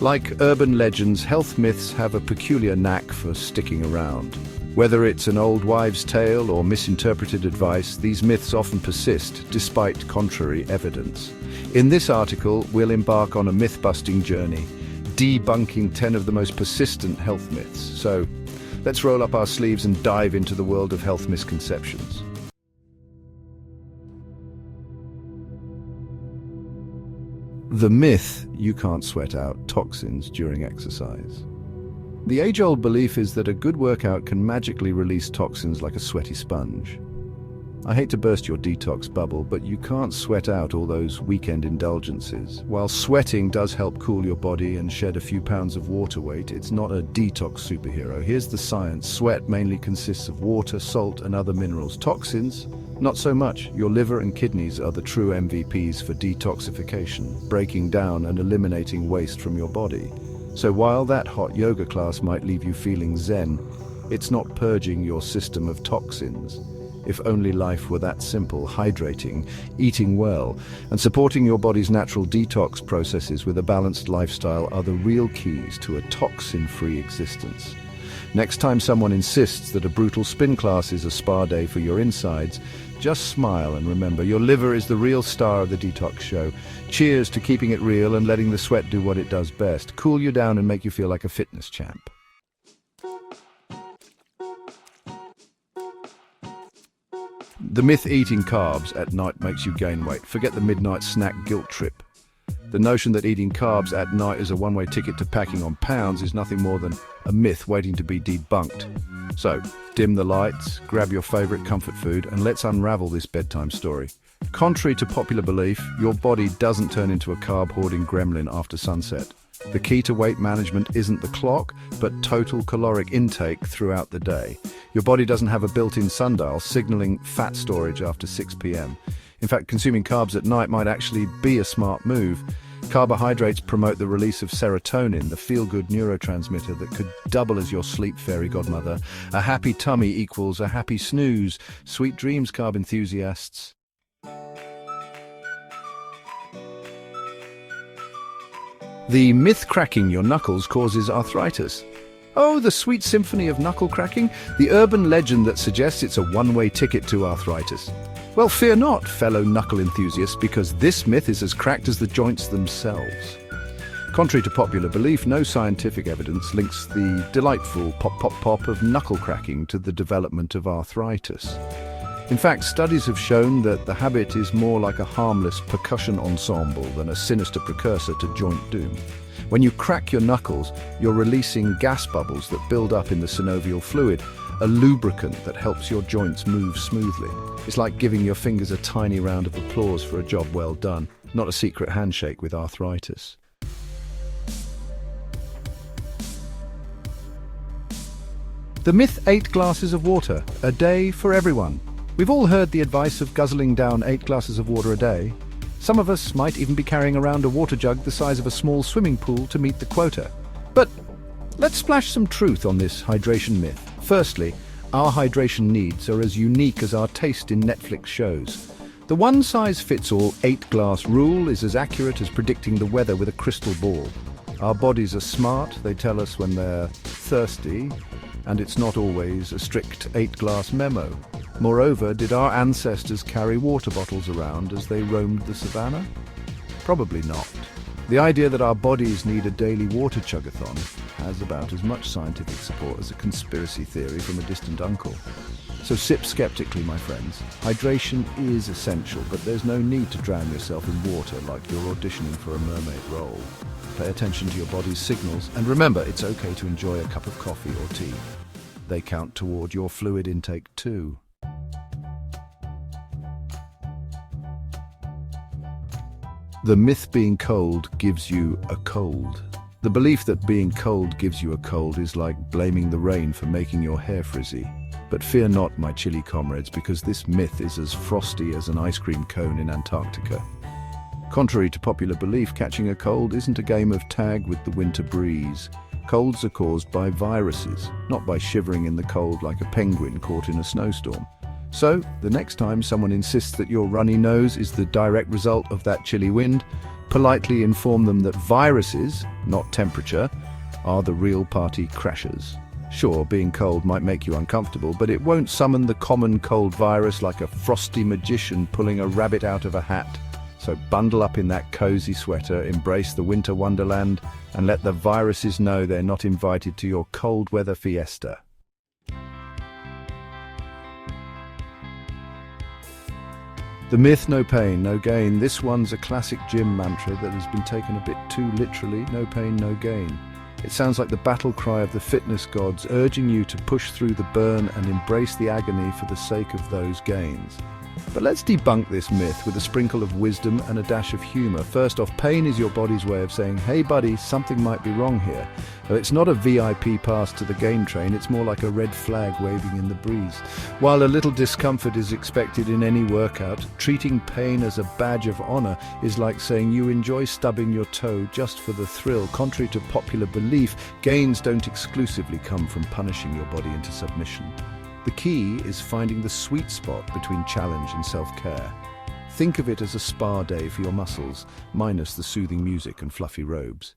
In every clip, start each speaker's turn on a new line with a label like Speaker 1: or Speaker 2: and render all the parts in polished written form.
Speaker 1: Like urban legends, health myths have a peculiar knack for sticking around. Whether it's an old wives' tale or misinterpreted advice, these myths often persist despite contrary evidence. In this article, we'll embark on a myth-busting journey, debunking 10 of the most persistent health myths. So, let's roll up our sleeves and dive into the world of health misconceptions. The myth you can't sweat out toxins during exercise. The age-old belief is that a good workout can magically release toxins like a sweaty sponge. I hate to burst your detox bubble, but you can't sweat out all those weekend indulgences. While sweating does help cool your body and shed a few pounds of water weight, it's not a detox superhero. Here's the science. Sweat mainly consists of water, salt, and other minerals. Toxins, not so much. Your liver and kidneys are the true MVPs for detoxification, breaking down and eliminating waste from your body. So while that hot yoga class might leave you feeling zen, it's not purging your system of toxins. If only life were that simple. Hydrating, eating well, and supporting your body's natural detox processes with a balanced lifestyle are the real keys to a toxin-free existence. Next time someone insists that a brutal spin class is a spa day for your insides, just smile and remember, your liver is the real star of the detox show. Cheers to keeping it real and letting the sweat do what it does best. Cool you down and make you feel like a fitness champ. The myth eating carbs at night makes you gain weight. Forget the midnight snack guilt trip. The notion that eating carbs at night is a one-way ticket to packing on pounds is nothing more than a myth waiting to be debunked. So, dim the lights, grab your favorite comfort food, and let's unravel this bedtime story. Contrary to popular belief, your body doesn't turn into a carb-hoarding gremlin after sunset. The key to weight management isn't the clock, but total caloric intake throughout the day. Your body doesn't have a built-in sundial signaling fat storage after 6 p.m. In fact, consuming carbs at night might actually be a smart move. Carbohydrates promote the release of serotonin, the feel-good neurotransmitter that could double as your sleep fairy godmother. A happy tummy equals a happy snooze. Sweet dreams, carb enthusiasts. The myth cracking your knuckles causes arthritis. Oh, the sweet symphony of knuckle cracking, the urban legend that suggests it's a one-way ticket to arthritis. Well, fear not, fellow knuckle enthusiasts, because this myth is as cracked as the joints themselves. Contrary to popular belief, no scientific evidence links the delightful pop-pop-pop of knuckle cracking to the development of arthritis. In fact, studies have shown that the habit is more like a harmless percussion ensemble than a sinister precursor to joint doom. When you crack your knuckles, you're releasing gas bubbles that build up in the synovial fluid, a lubricant that helps your joints move smoothly. It's like giving your fingers a tiny round of applause for a job well done, not a secret handshake with arthritis. The myth 8 glasses of water, a day for everyone. We've all heard the advice of guzzling down 8 glasses of water a day. Some of us might even be carrying around a water jug the size of a small swimming pool to meet the quota. But let's splash some truth on this hydration myth. Firstly, our hydration needs are as unique as our taste in Netflix shows. The one-size-fits-all 8-glass rule is as accurate as predicting the weather with a crystal ball. Our bodies are smart, they tell us when they're thirsty, and it's not always a strict 8-glass memo. Moreover, did our ancestors carry water bottles around as they roamed the savannah? Probably not. The idea that our bodies need a daily water chug-a-thon has about as much scientific support as a conspiracy theory from a distant uncle. So sip skeptically, my friends. Hydration is essential, but there's no need to drown yourself in water like you're auditioning for a mermaid role. Pay attention to your body's signals, and remember, it's okay to enjoy a cup of coffee or tea. They count toward your fluid intake too. The myth being cold gives you a cold. The belief that being cold gives you a cold is like blaming the rain for making your hair frizzy. But fear not, my chilly comrades, because this myth is as frosty as an ice cream cone in Antarctica. Contrary to popular belief, catching a cold isn't a game of tag with the winter breeze. Colds are caused by viruses, not by shivering in the cold like a penguin caught in a snowstorm. So, the next time someone insists that your runny nose is the direct result of that chilly wind, Politely inform them that viruses, not temperature, are the real party crashers. Sure, being cold might make you uncomfortable, but it won't summon the common cold virus like a frosty magician pulling a rabbit out of a hat. So bundle up in that cozy sweater, embrace the winter wonderland, and let the viruses know they're not invited to your cold weather fiesta. The myth, no pain, no gain. This one's a classic gym mantra that has been taken a bit too literally. No pain, no gain. It sounds like the battle cry of the fitness gods, urging you to push through the burn and embrace the agony for the sake of those gains. But let's debunk this myth with a sprinkle of wisdom and a dash of humor. First off, pain is your body's way of saying, hey buddy, something might be wrong here. It's not a VIP pass to the gain train, it's more like a red flag waving in the breeze. While a little discomfort is expected in any workout, treating pain as a badge of honor is like saying you enjoy stubbing your toe just for the thrill. Contrary to popular belief, gains don't exclusively come from punishing your body into submission. The key is finding the sweet spot between challenge and self-care. Think of it as a spa day for your muscles, minus the soothing music and fluffy robes.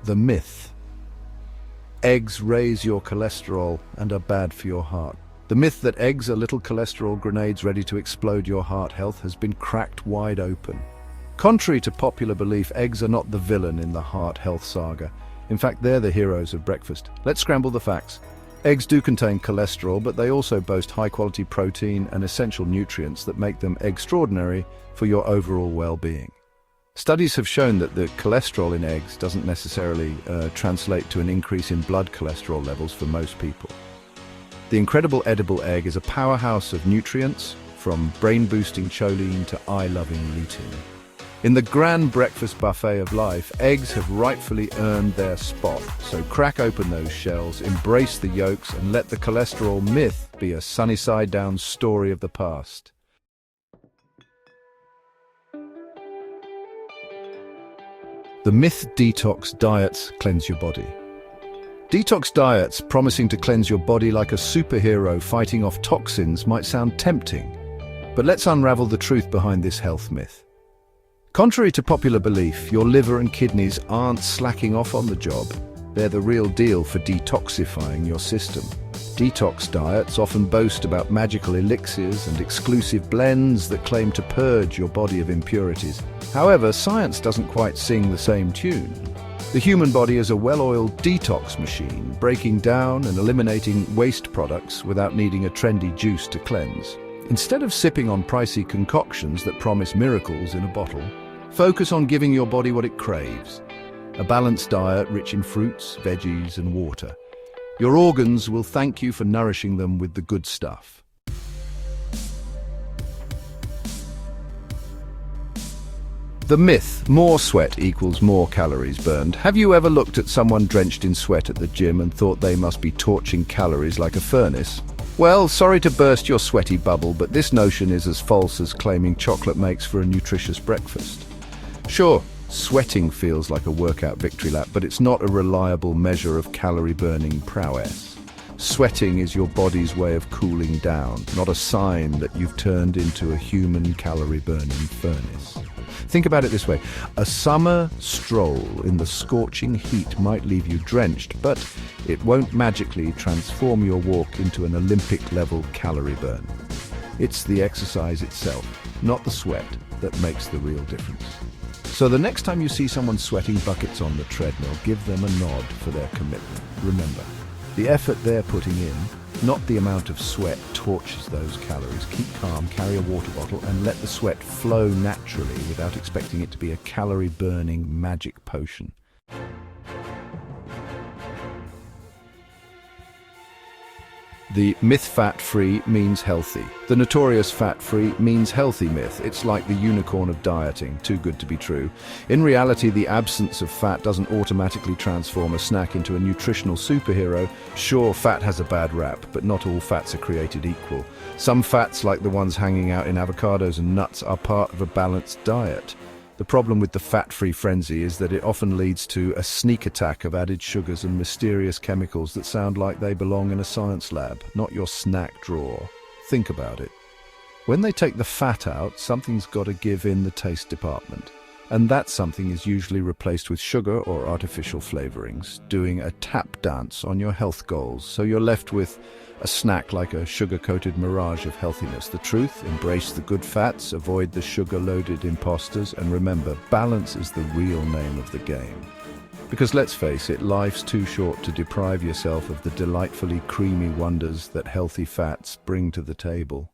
Speaker 1: The myth. Eggs raise your cholesterol and are bad for your heart. The myth that eggs are little cholesterol grenades ready to explode your heart health has been cracked wide open. Contrary to popular belief, eggs are not the villain in the heart health saga. In fact, they're the heroes of breakfast. Let's scramble the facts. Eggs do contain cholesterol, but they also boast high-quality protein and essential nutrients that make them extraordinary for your overall well-being. Studies have shown that the cholesterol in eggs doesn't necessarily translate to an increase in blood cholesterol levels for most people. The incredible edible egg is a powerhouse of nutrients, from brain-boosting choline to eye-loving lutein. In the grand breakfast buffet of life, eggs have rightfully earned their spot. So crack open those shells, embrace the yolks, and let the cholesterol myth be a sunny-side-down story of the past. The myth detox diets cleanse your body. Detox diets promising to cleanse your body like a superhero fighting off toxins might sound tempting, but let's unravel the truth behind this health myth. Contrary to popular belief, your liver and kidneys aren't slacking off on the job. They're the real deal for detoxifying your system. Detox diets often boast about magical elixirs and exclusive blends that claim to purge your body of impurities. However, science doesn't quite sing the same tune. The human body is a well-oiled detox machine, breaking down and eliminating waste products without needing a trendy juice to cleanse. Instead of sipping on pricey concoctions that promise miracles in a bottle, focus on giving your body what it craves. A balanced diet rich in fruits, veggies, and water. Your organs will thank you for nourishing them with the good stuff. The myth, more sweat equals more calories burned. Have you ever looked at someone drenched in sweat at the gym and thought they must be torching calories like a furnace? Well, sorry to burst your sweaty bubble, but this notion is as false as claiming chocolate makes for a nutritious breakfast. Sure, sweating feels like a workout victory lap, but it's not a reliable measure of calorie-burning prowess. Sweating is your body's way of cooling down, not a sign that you've turned into a human calorie-burning furnace. Think about it this way. A summer stroll in the scorching heat might leave you drenched, but it won't magically transform your walk into an Olympic-level calorie burn. It's the exercise itself, not the sweat, that makes the real difference. So the next time you see someone sweating buckets on the treadmill, give them a nod for their commitment. Remember, the effort they're putting in, not the amount of sweat, torches those calories. Keep calm, carry a water bottle, and let the sweat flow naturally without expecting it to be a calorie-burning magic potion. The myth fat-free means healthy. The notorious fat-free means healthy myth. It's like the unicorn of dieting, too good to be true. In reality, the absence of fat doesn't automatically transform a snack into a nutritional superhero. Sure, fat has a bad rap, but not all fats are created equal. Some fats, like the ones hanging out in avocados and nuts, are part of a balanced diet. The problem with the fat-free frenzy is that it often leads to a sneak attack of added sugars and mysterious chemicals that sound like they belong in a science lab, not your snack drawer. Think about it. When they take the fat out, something's got to give in the taste department. And that something is usually replaced with sugar or artificial flavorings, doing a tap dance on your health goals. So you're left with a snack like a sugar-coated mirage of healthiness. The truth: embrace the good fats, avoid the sugar-loaded imposters, and remember, balance is the real name of the game. Because let's face it, life's too short to deprive yourself of the delightfully creamy wonders that healthy fats bring to the table.